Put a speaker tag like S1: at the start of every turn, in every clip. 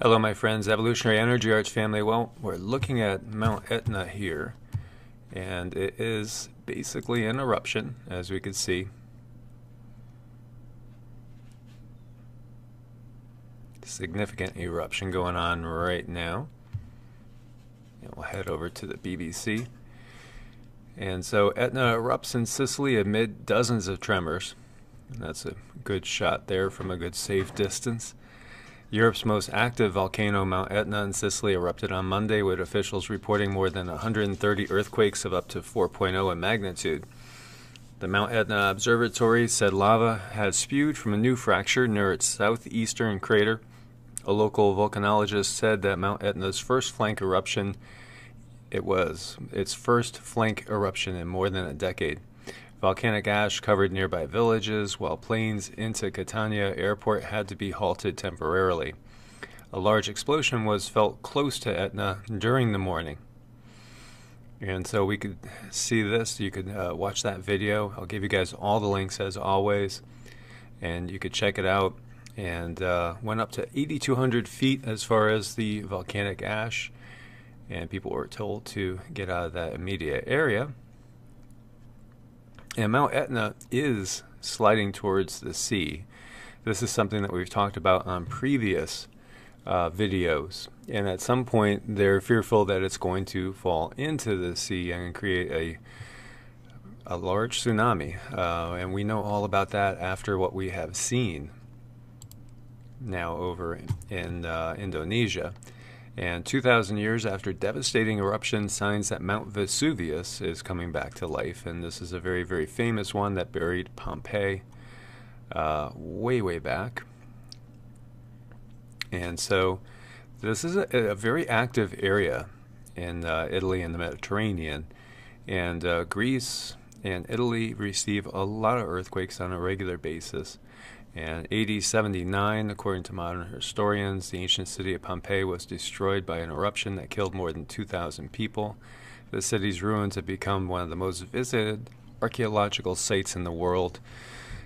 S1: Hello, my friends, Evolutionary Energy Arts family. Well, we're looking at Mount Etna here, and it is basically an eruption, as we can see. Significant eruption going on right now. And we'll head over to the BBC. And so Etna erupts in Sicily amid dozens of tremors. And that's a good shot there from a good safe distance. Europe's most active volcano, Mount Etna in Sicily, erupted on Monday, with officials reporting more than 130 earthquakes of up to 4.0 in magnitude. The Mount Etna Observatory said lava had spewed from a new fracture near its southeastern crater. A local volcanologist said that Mount Etna's first flank eruption, it was its first flank eruption in more than a decade. Volcanic ash covered nearby villages, while planes into Catania airport had to be halted temporarily. A large explosion was felt close to Etna during the morning. And so we could see this. You could watch that video. I'll give you guys all the links as always, and you could check it out. And went up to 8,200 feet as far as the volcanic ash, and people were told to get out of that immediate area. And Mount Etna is sliding towards the sea. This is something that we've talked about on previous videos. And at some point, they're fearful that it's going to fall into the sea and create a large tsunami. And we know all about that after what we have seen now over in Indonesia. And 2,000 years after devastating eruption, signs that Mount Vesuvius is coming back to life. And this is a very, very famous one that buried Pompeii way back. And so this is a very active area in Italy and the Mediterranean. And Greece and Italy receive a lot of earthquakes on a regular basis. And AD 79, according to modern historians, the ancient city of Pompeii was destroyed by an eruption that killed more than 2,000 people. The city's ruins have become one of the most visited archaeological sites in the world,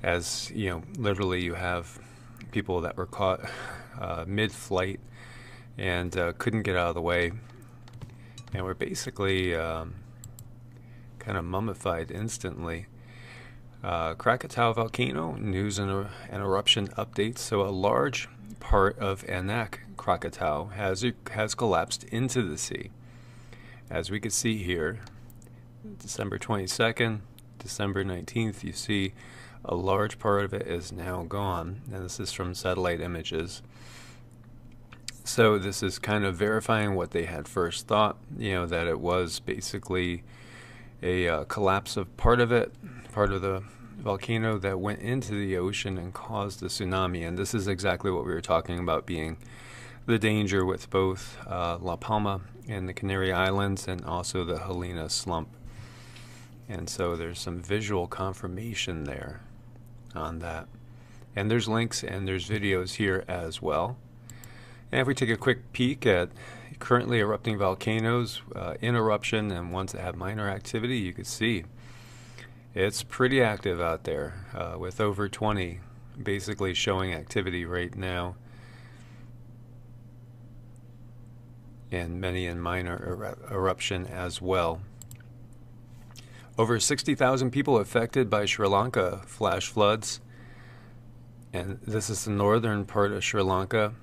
S1: as you know, literally you have people that were caught mid-flight and couldn't get out of the way, and were basically kind of mummified instantly. Krakatau volcano news and eruption updates. So a large part of Anak Krakatau has collapsed into the sea. As we can see here, December 22nd, December 19th, you see a large part of it is now gone. And this is from satellite images. So this is kind of verifying what they had first thought, you know, that it was basically a collapse of part of it, part of the volcano that went into the ocean and caused the tsunami. And this is exactly what we were talking about being the danger with both La Palma and the Canary Islands, and also the Helena slump. And so there's some visual confirmation there on that. And there's links and there's videos here as well. And if we take a quick peek at currently erupting volcanoes in eruption and ones that have minor activity, you could see it's pretty active out there, with over 20 basically showing activity right now, and many in minor eruption as well. Over 60,000 people affected by Sri Lanka flash floods, and this is the northern part of Sri Lanka.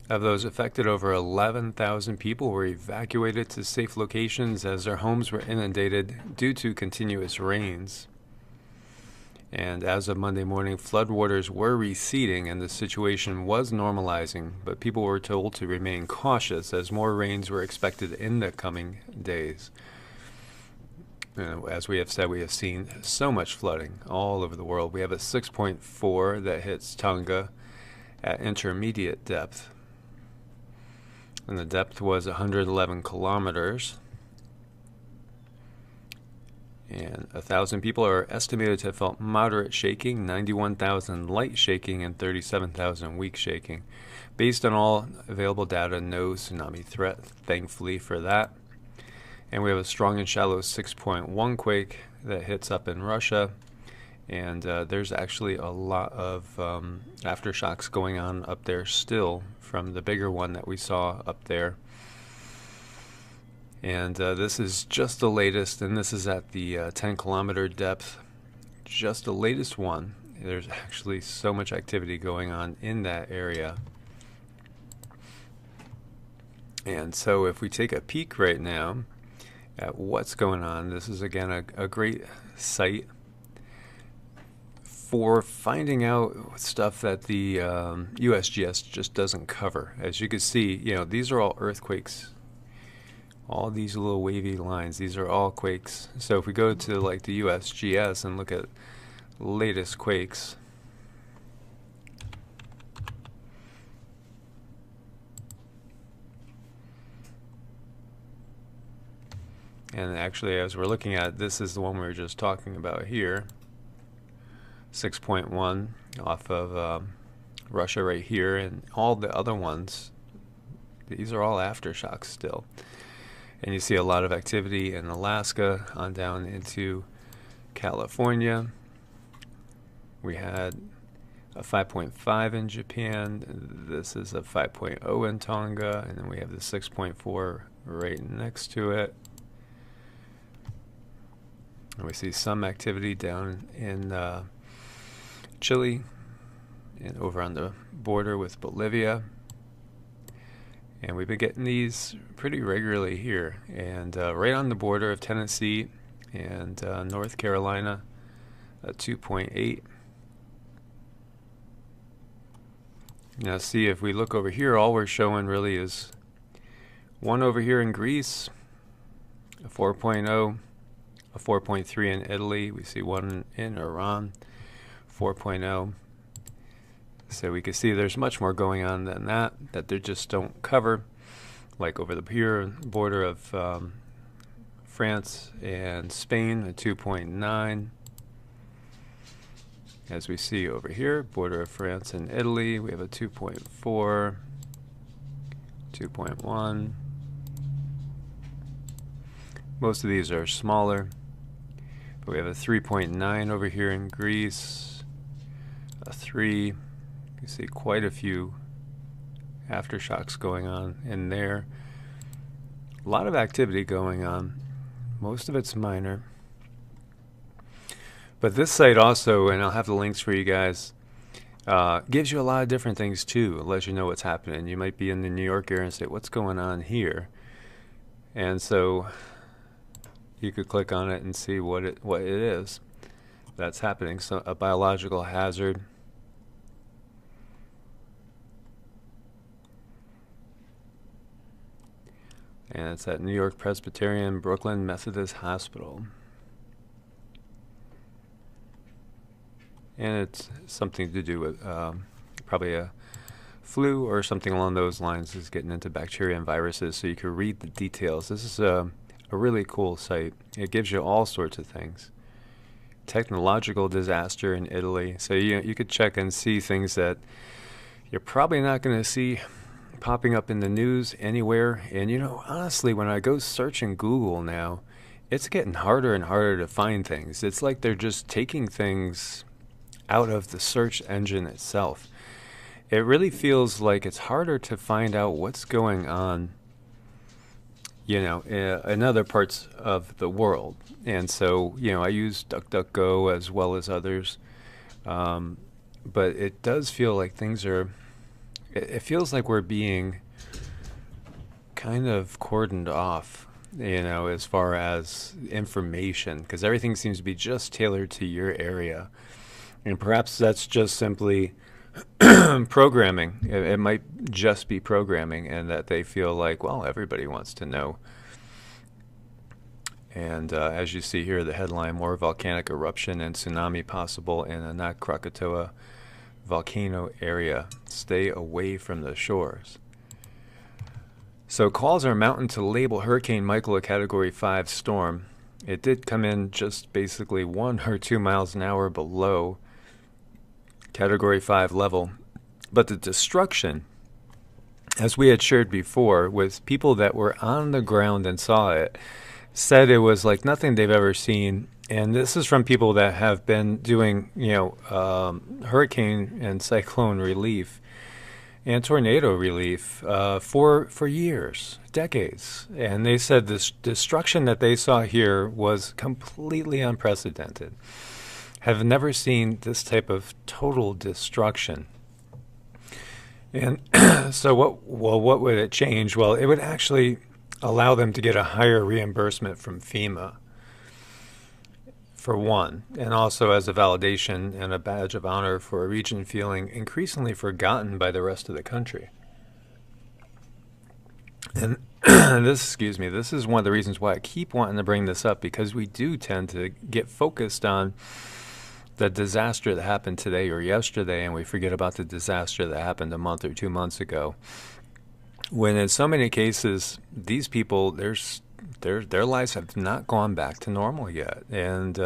S1: Of those affected, over 11,000 people were evacuated to safe locations as their homes were inundated due to continuous rains. And as of Monday morning, floodwaters were receding and the situation was normalizing, but people were told to remain cautious as more rains were expected in the coming days. As we have said, we have seen so much flooding all over the world. We have a 6.4 that hits Tonga at intermediate depth. And the depth was 111 kilometers. And 1,000 people are estimated to have felt moderate shaking, 91,000 light shaking, and 37,000 weak shaking. Based on all available data, no tsunami threat, thankfully for that. And we have a strong and shallow 6.1 quake that hits up in Russia. And there's actually a lot of aftershocks going on up there still from the bigger one that we saw up there. And this is just the latest, and this is at the 10-kilometer depth. Just the latest one. There's actually so much activity going on in that area. And so if we take a peek right now at what's going on, this is again a great site for finding out stuff that the USGS just doesn't cover. As you can see, these are all earthquakes. All these little wavy lines, these are all quakes. So if we go to like the USGS and look at latest quakes, and actually as we're looking at, this is the one we were just talking about here, 6.1 off of Russia right here, and all the other ones, these are all aftershocks still. And you see a lot of activity in Alaska on down into California. We had a 5.5 in Japan. This is a 5.0 in Tonga, and then we have the 6.4 right next to it. And we see some activity down in Chile and over on the border with Bolivia. And we've been getting these pretty regularly here. And right on the border of Tennessee and North Carolina, a 2.8. Now see, if we look over here, all we're showing really is one over here in Greece, a 4.0, a 4.3 in Italy. We see one in Iran, 4.0. So we can see there's much more going on than that they just don't cover, like over the here border of France and Spain, a 2.9. As we see over here, border of France and Italy, we have a 2.4, 2.1. Most of these are smaller, but we have a 3.9 over here in Greece, a 3. You see quite a few aftershocks going on in there. A lot of activity going on. Most of it's minor. But this site also, and I'll have the links for you guys, gives you a lot of different things too. It lets you know what's happening. You might be in the New York area and say, what's going on here? And so you could click on it and see what it is that's happening. So a biological hazard. And it's at New York Presbyterian Brooklyn Methodist Hospital. And it's something to do with probably a flu or something along those lines. Is getting into bacteria and viruses, so you can read the details. This is a really cool site. It gives you all sorts of things. Technological disaster in Italy. So you could check and see things that you're probably not going to see popping up in the news anywhere. And honestly, when I go searching Google now, it's getting harder and harder to find things. It's like they're just taking things out of the search engine itself. It really feels like it's harder to find out what's going on, in other parts of the world. And so, I use DuckDuckGo as well as others. But it does feel like things are, it feels like we're being kind of cordoned off, as far as information, because everything seems to be just tailored to your area. And perhaps that's just simply programming. It might just be programming, and that they feel like, well, everybody wants to know. And as you see here, the headline, more volcanic eruption and tsunami possible in Anak Krakatau volcano area. Stay away from the shores. So calls are mounting to label Hurricane Michael a Category 5 storm. It did come in just basically 1 or 2 miles an hour below Category 5 level. But the destruction, as we had shared before, with people that were on the ground and saw it, said it was like nothing they've ever seen And this is from people that have been doing, hurricane and cyclone relief and tornado relief for years, decades. And they said this destruction that they saw here was completely unprecedented. Have never seen this type of total destruction. And so what would it change? Well, it would actually allow them to get a higher reimbursement from FEMA, for one, and also as a validation and a badge of honor for a region feeling increasingly forgotten by the rest of the country. And this is one of the reasons why I keep wanting to bring this up, because we do tend to get focused on the disaster that happened today or yesterday, and we forget about the disaster that happened a month or 2 months ago. When in so many cases, these people, their lives have not gone back to normal yet, and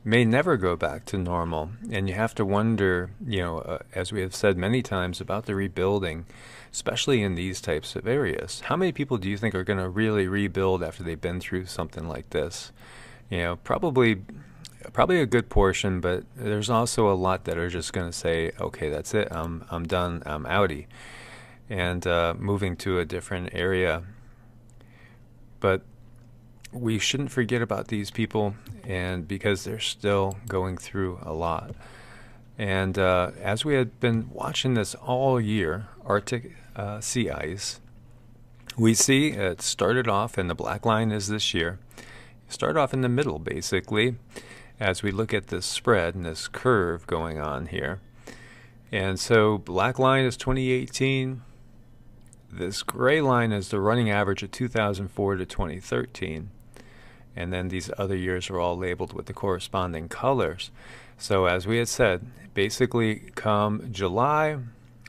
S1: may never go back to normal. And you have to wonder, as we have said many times about the rebuilding, especially in these types of areas, how many people do you think are going to really rebuild after they've been through something like this? Probably a good portion, but there's also a lot that are just going to say, okay, that's it, I'm done, I'm outie, and moving to a different area. But we shouldn't forget about these people, and because they're still going through a lot. And as we had been watching this all year, Arctic sea ice, we see it started off, and the black line is this year, start off in the middle basically, as we look at this spread and this curve going on here. And so black line is 2018. This gray line is the running average of 2004 to 2013. And then these other years are all labeled with the corresponding colors. So as we had said, basically come July,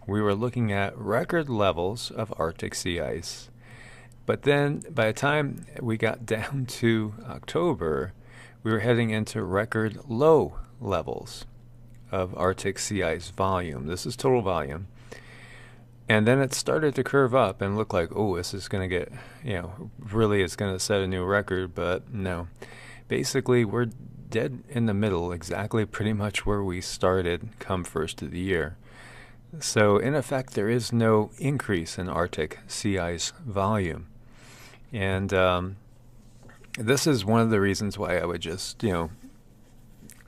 S1: we were looking at record levels of Arctic sea ice. But then by the time we got down to October, we were heading into record low levels of Arctic sea ice volume. This is total volume. And then it started to curve up and look like, oh, this is going to get, really it's going to set a new record. But no, basically we're dead in the middle, exactly pretty much where we started come first of the year. So in effect, there is no increase in Arctic sea ice volume. And this is one of the reasons why I would just,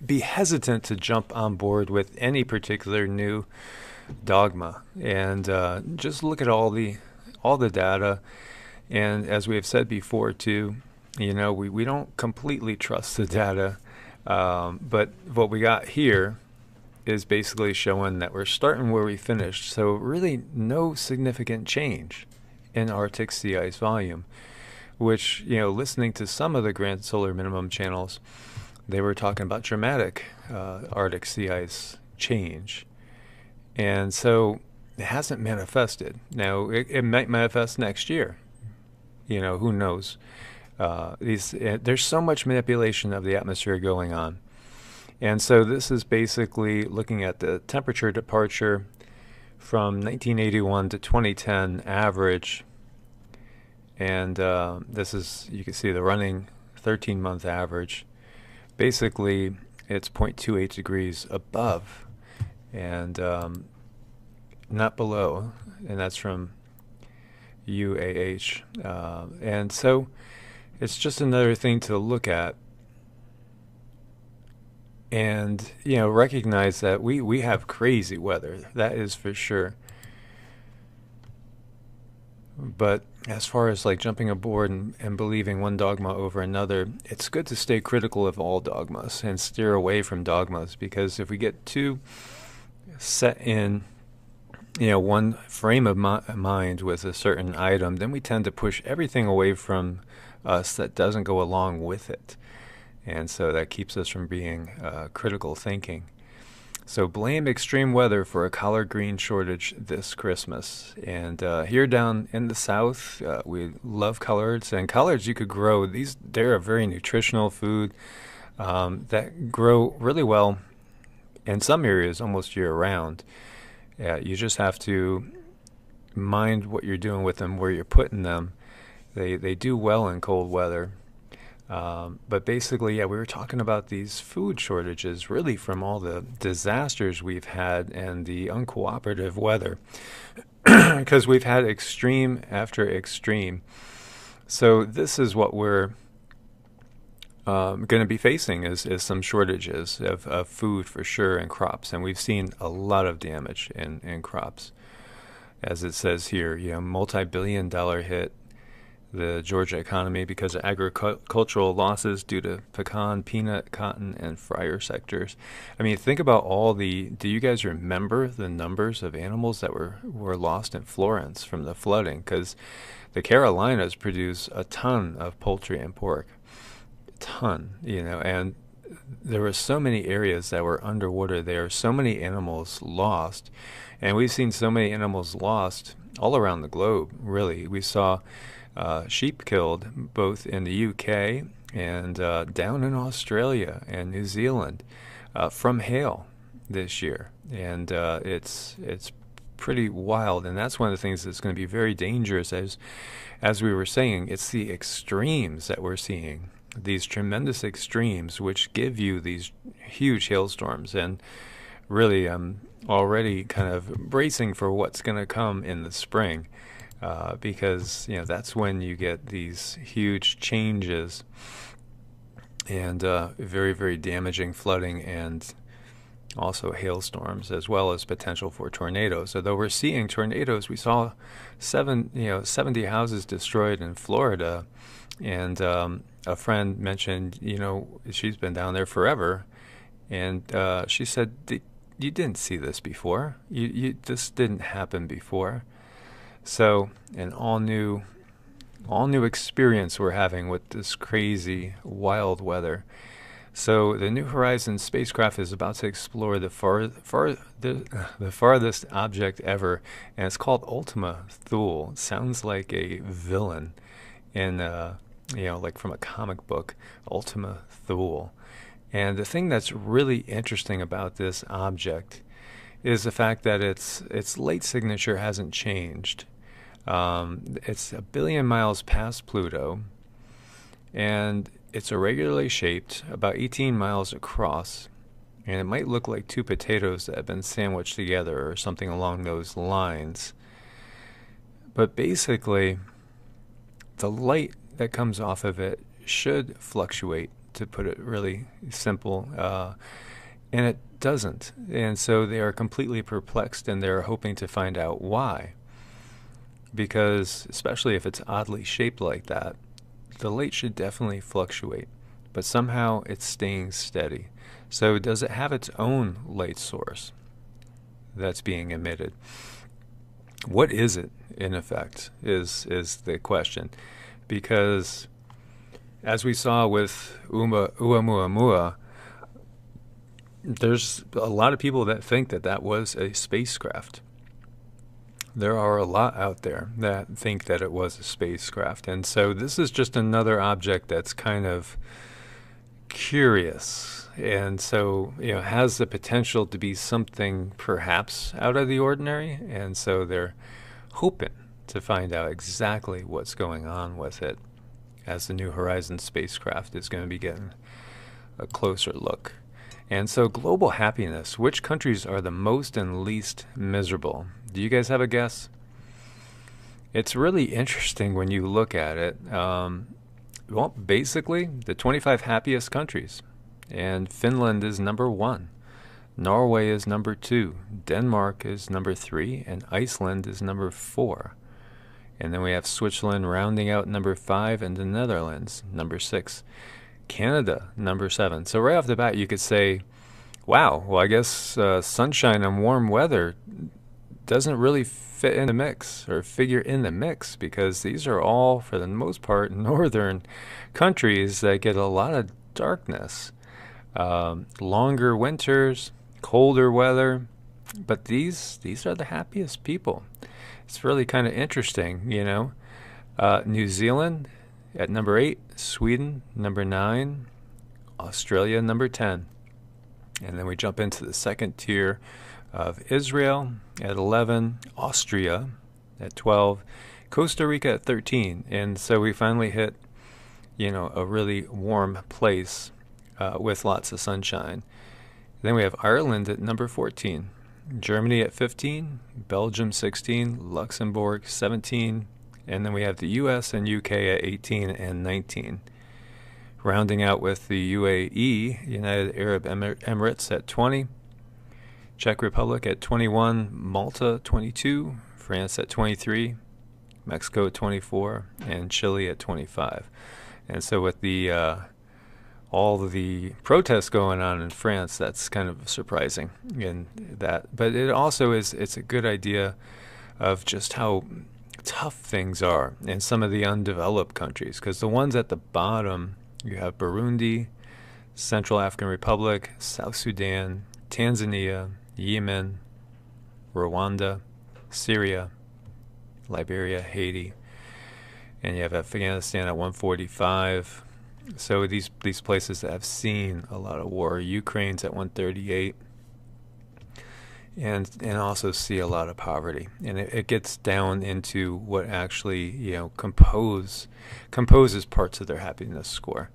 S1: be hesitant to jump on board with any particular new dogma, and just look at all the data. And as we have said before too, we don't completely trust the data, but what we got here is basically showing that we're starting where we finished. So really no significant change in Arctic sea ice volume, which, listening to some of the Grand Solar Minimum channels, they were talking about dramatic Arctic sea ice change. And so it hasn't manifested. Now, it might manifest next year. Who knows? There's so much manipulation of the atmosphere going on. And so this is basically looking at the temperature departure from 1981 to 2010 average. And this is, you can see the running 13-month average. Basically, it's 0.28 degrees above and not below, and that's from UAH. And so it's just another thing to look at and, recognize that we have crazy weather, that is for sure. But as far as like jumping aboard and believing one dogma over another, it's good to stay critical of all dogmas and steer away from dogmas, because if we get too set in, one frame of mind with a certain item, then we tend to push everything away from us that doesn't go along with it. And so that keeps us from being critical thinking. So blame extreme weather for a collard green shortage this Christmas. And here down in the south, we love collards. And collards you could grow. They're a very nutritional food that grow really well in some areas almost year-round. You just have to mind what you're doing with them, where you're putting them. They do well in cold weather. But basically, yeah, we were talking about these food shortages really from all the disasters we've had and the uncooperative weather, because we've had extreme after extreme. So this is what we're going to be facing is some shortages of food for sure and crops. And we've seen a lot of damage in crops. As it says here, multi-billion-dollar hit the Georgia economy because of agricultural losses due to pecan, peanut, cotton, and fryer sectors. I mean, think about do you guys remember the numbers of animals that were lost in Florence from the flooding? Because the Carolinas produce a ton of poultry and pork. A ton, and there were so many areas that were underwater there, so many animals lost. And we've seen so many animals lost all around the globe, really. We saw sheep killed both in the UK and down in Australia and New Zealand from hail this year. And it's pretty wild. And that's one of the things that's going to be very dangerous. As we were saying, it's the extremes that we're seeing, these tremendous extremes, which give you these huge hailstorms. And really, I'm already kind of bracing for what's going to come in the spring. Because that's when you get these huge changes and very, very damaging flooding and also hailstorms, as well as potential for tornadoes. Although we're seeing tornadoes, we saw 70 houses destroyed in Florida, and a friend mentioned, she's been down there forever, and she said, "You didn't see this before. This didn't happen before." So, an all new experience we're having with this crazy, wild weather. So, the New Horizons spacecraft is about to explore the farthest object ever, and it's called Ultima Thule. It sounds like a villain in, like from a comic book, Ultima Thule. And the thing that's really interesting about this object is the fact that its late signature hasn't changed. It's 1 billion miles past Pluto, and it's irregularly shaped, about 18 miles across, and it might look like two potatoes that have been sandwiched together or something along those lines. But basically, the light that comes off of it should fluctuate, to put it really simple, and it doesn't. And so they are completely perplexed, and they're hoping to find out why. Because, especially if it's oddly shaped like that, the light should definitely fluctuate, but somehow it's staying steady. So does it have its own light source that's being emitted? What is it, in effect, is the question. Because, as we saw with Oumuamua, there's a lot of people that think that was a spacecraft. There are a lot out there that think that it was a spacecraft. And so this is just another object that's kind of curious. And so, has the potential to be something perhaps out of the ordinary. And so they're hoping to find out exactly what's going on with it, as the New Horizons spacecraft is going to be getting a closer look. And so, global happiness. Which countries are the most and least miserable? Do you guys have a guess? It's really interesting when you look at it. Well, basically, the 25 happiest countries. And Finland is number 1. Norway is number 2. Denmark is number 3. And Iceland is number 4. And then we have Switzerland rounding out number 5, and the Netherlands, number 6. Canada, number 7. So right off the bat, you could say, wow, well, I guess sunshine and warm weather doesn't really fit in the mix or figure in the mix, because these are all, for the most part, northern countries that get a lot of darkness. Longer winters, colder weather, but these are the happiest people. It's really kind of interesting, New Zealand at number 8, Sweden number 9, Australia number 10. And then we jump into the second tier of Israel at 11, Austria at 12, Costa Rica at 13. And so we finally hit a really warm place with lots of sunshine. Then we have Ireland at number 14, Germany at 15, Belgium 16, Luxembourg 17, and then we have the US and UK at 18 and 19. Rounding out with the UAE, United Arab Emirates at 20, Czech Republic at 21, Malta 22, France at 23, Mexico at 24, and Chile at 25. And so with the all the protests going on in France, that's kind of surprising. But it also it's a good idea of just how tough things are in some of the undeveloped countries, because the ones at the bottom, you have Burundi, Central African Republic, South Sudan, Tanzania, Yemen, Rwanda, Syria, Liberia, Haiti, and you have Afghanistan at 145. So these places that have seen a lot of war. Ukraine's at 138, and also see a lot of poverty, and it gets down into what actually composes parts of their happiness score,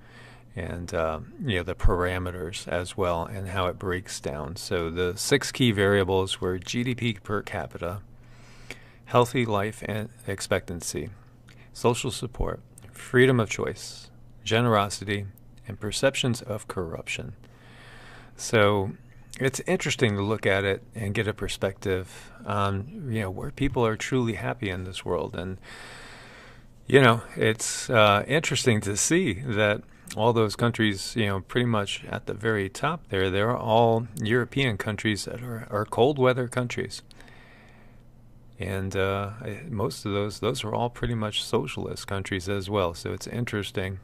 S1: and the parameters as well, and how it breaks down. So the 6 key variables were GDP per capita, healthy life and expectancy, social support, freedom of choice, generosity, and perceptions of corruption. So it's interesting to look at it and get a perspective on where people are truly happy in this world. And it's interesting to see that all those countries, pretty much at the very top there, they're all European countries that are cold weather countries. And most of those are all pretty much socialist countries as well. So it's interesting.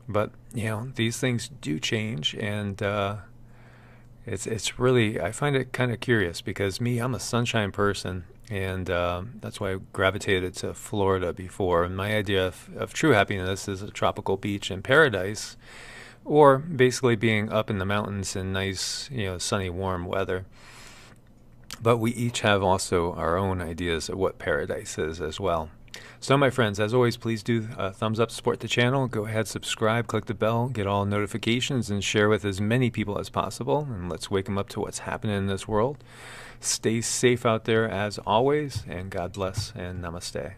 S1: But these things do change, and it's really, I find it kind of curious, because I'm a sunshine person, and that's why I gravitated to Florida before. And my idea of true happiness is a tropical beach in paradise, or basically being up in the mountains in nice, sunny, warm weather. But we each have also our own ideas of what paradise is as well. So my friends, as always, please do thumbs up, support the channel. Go ahead, subscribe, click the bell, get all notifications, and share with as many people as possible. And let's wake them up to what's happening in this world. Stay safe out there as always, and God bless, and namaste.